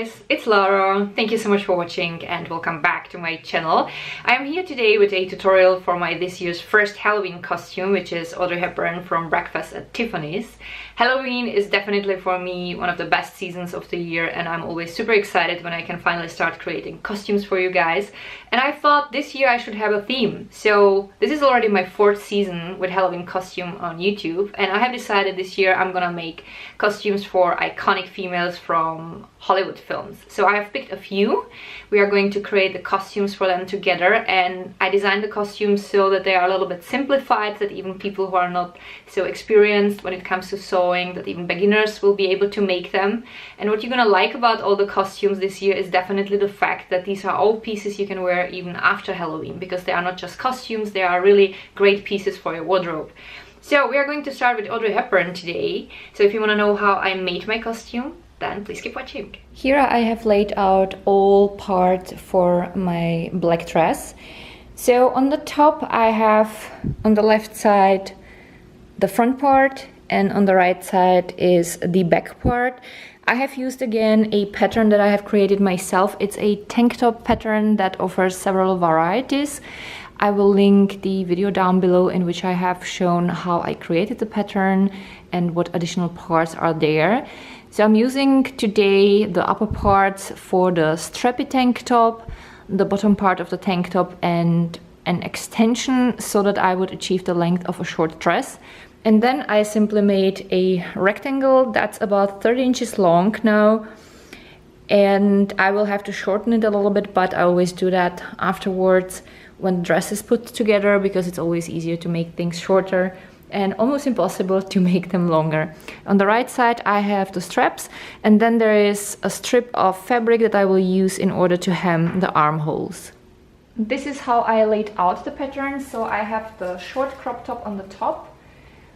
guys, it's Laura. Thank you so much for watching and welcome back to my channel. I'm here today with a tutorial for my this year's first Halloween costume, which is Audrey Hepburn from Breakfast at Tiffany's. Halloween is definitely for me one of the best seasons of the year, and I'm always super excited when I can finally start creating costumes for you guys. And I thought this year I should have a theme. So this is already my 4th season with Halloween costume on YouTube, and I have decided this year I'm gonna make costumes for iconic females from Hollywood films. So I have picked a few. We are going to create the costumes for them together, and I designed the costumes so that they are a little bit simplified, that even people who are not so experienced when it comes to sewing, that even beginners will be able to make them. And what you're gonna like about all the costumes this year is definitely the fact that these are all pieces you can wear even after Halloween, because they are not just costumes, they are really great pieces for your wardrobe. So we are going to start with Audrey Hepburn today. So if you want to know how I made my costume, then please keep watching. Here I have laid out all parts for my black dress. So on the top I have on the left side the front part, and on the right side is the back part. I have used again a pattern that I have created myself. It's a tank top pattern that offers several varieties. I will link the video down below in which I have shown how I created the pattern and what additional parts are there. So I'm using today the upper parts for the strappy tank top, the bottom part of the tank top, and an extension so that I would achieve the length of a short dress. And then I simply made a rectangle that's about 30 inches long now, and I will have to shorten it a little bit, but I always do that afterwards when the dress is put together, because it's always easier to make things shorter and almost impossible to make them longer. On the right side I have the straps, and then there is a strip of fabric that I will use in order to hem the armholes. This is how I laid out the pattern. So I have the short crop top on the top.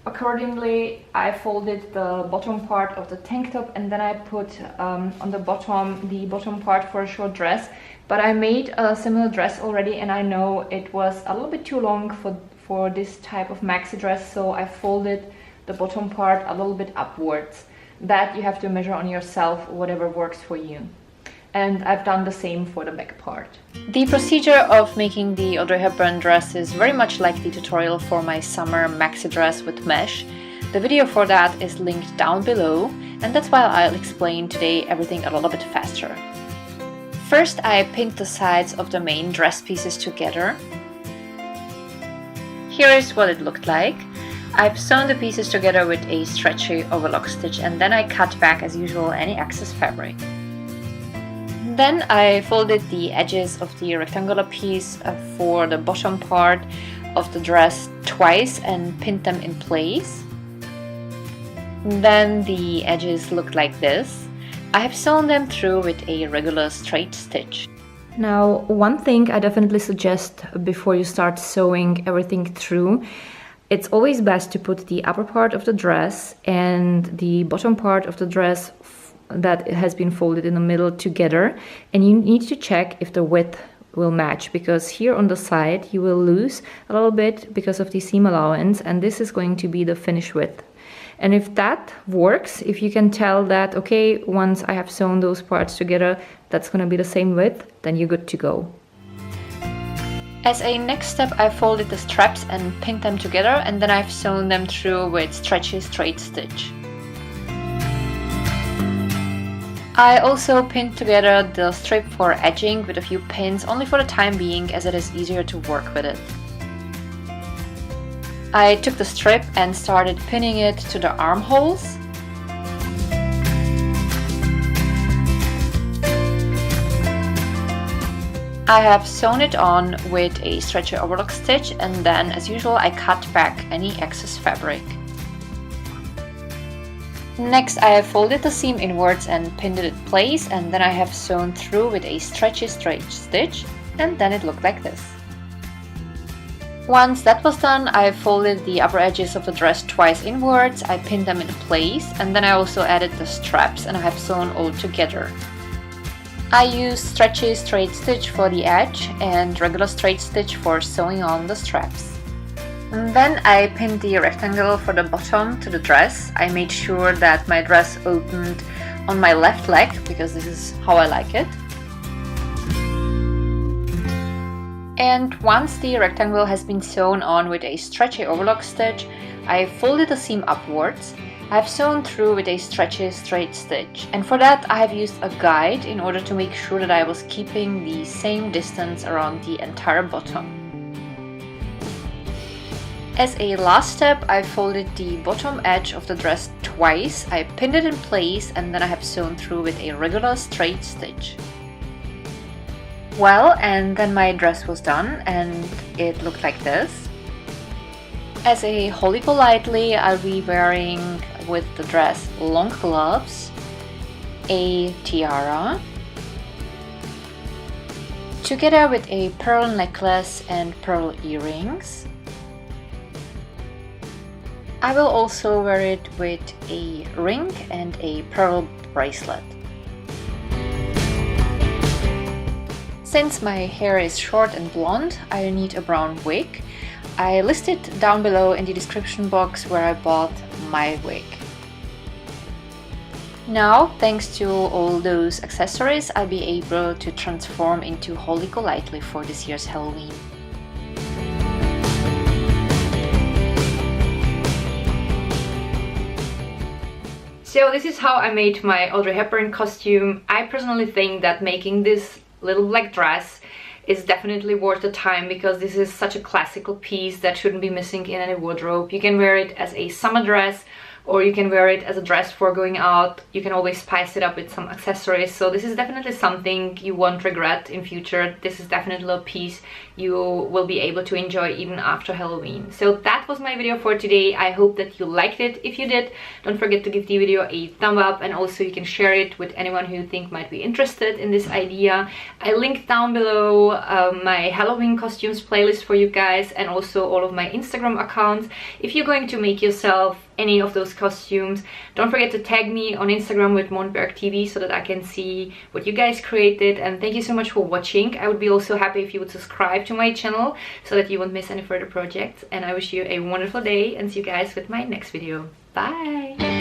Accordingly, I folded the bottom part of the tank top, and then I put on the bottom part for a short dress. But I made a similar dress already, and I know it was a little bit too long for this type of maxi dress, so I folded the bottom part a little bit upwards. That you have to measure on yourself, whatever works for you. And I've done the same for the back part. The procedure of making the Audrey Hepburn dress is very much like the tutorial for my summer maxi dress with mesh. The video for that is linked down below, and that's why I'll explain today everything a little bit faster. First, I pinned the sides of the main dress pieces together. Here is what it looked like. I've sewn the pieces together with a stretchy overlock stitch, and then I cut back as usual any excess fabric. Then I folded the edges of the rectangular piece for the bottom part of the dress twice and pinned them in place. Then the edges looked like this. I have sewn them through with a regular straight stitch. Now, one thing I definitely suggest before you start sewing everything through, it's always best to put the upper part of the dress and the bottom part of the dress that has been folded in the middle together, and you need to check if the width will match, because here on the side you will lose a little bit because of the seam allowance, and this is going to be the finish width. And if that works, if you can tell that, okay, once I have sewn those parts together, that's going to be the same width, then you're good to go. As a next step, I folded the straps and pinned them together, and then I've sewn them through with stretchy straight stitch. I also pinned together the strip for edging with a few pins, only for the time being, as it is easier to work with it. I took the strip and started pinning it to the armholes. I have sewn it on with a stretchy overlock stitch, and then, as usual, I cut back any excess fabric. Next, I have folded the seam inwards and pinned it in place, and then I have sewn through with a stretchy straight stitch, and then it looked like this. Once that was done, I folded the upper edges of the dress twice inwards, I pinned them in place, and then I also added the straps, and I have sewn all together. I used stretchy straight stitch for the edge and regular straight stitch for sewing on the straps. And then I pinned the rectangle for the bottom to the dress. I made sure that my dress opened on my left leg because this is how I like it. And once the rectangle has been sewn on with a stretchy overlock stitch, I folded the seam upwards. I've sewn through with a stretchy straight stitch, and for that I have used a guide in order to make sure that I was keeping the same distance around the entire bottom. As a last step, I folded the bottom edge of the dress twice, I pinned it in place, and then I have sewn through with a regular straight stitch. Well, and then my dress was done and it looked like this. As a Holly Golightly, I'll be wearing with the dress long gloves, a tiara, together with a pearl necklace and pearl earrings. I will also wear it with a ring and a pearl bracelet. Since my hair is short and blonde, I need a brown wig. I listed down below in the description box where I bought my wig. Now, thanks to all those accessories, I'll be able to transform into Holly Golightly for this year's Halloween. So this is how I made my Audrey Hepburn costume. I personally think that making this little black dress is definitely worth the time because this is such a classical piece that shouldn't be missing in any wardrobe. You can wear it as a summer dress, or you can wear it as a dress for going out. You can always spice it up with some accessories. So this is definitely something you won't regret in future. This is definitely a piece you will be able to enjoy even after Halloween. So that was my video for today. I hope that you liked it. If you did, don't forget to give the video a thumb up, and also you can share it with anyone who you think might be interested in this idea. I linked down below my Halloween costumes playlist for you guys, and also all of my Instagram accounts. If you're going to make yourself any of those costumes, don't forget to tag me on Instagram with Montberg TV so that I can see what you guys created. And thank you so much for watching. I would be also happy if you would subscribe to my channel so that you won't miss any further projects. And I wish you a wonderful day and see you guys with my next video. Bye!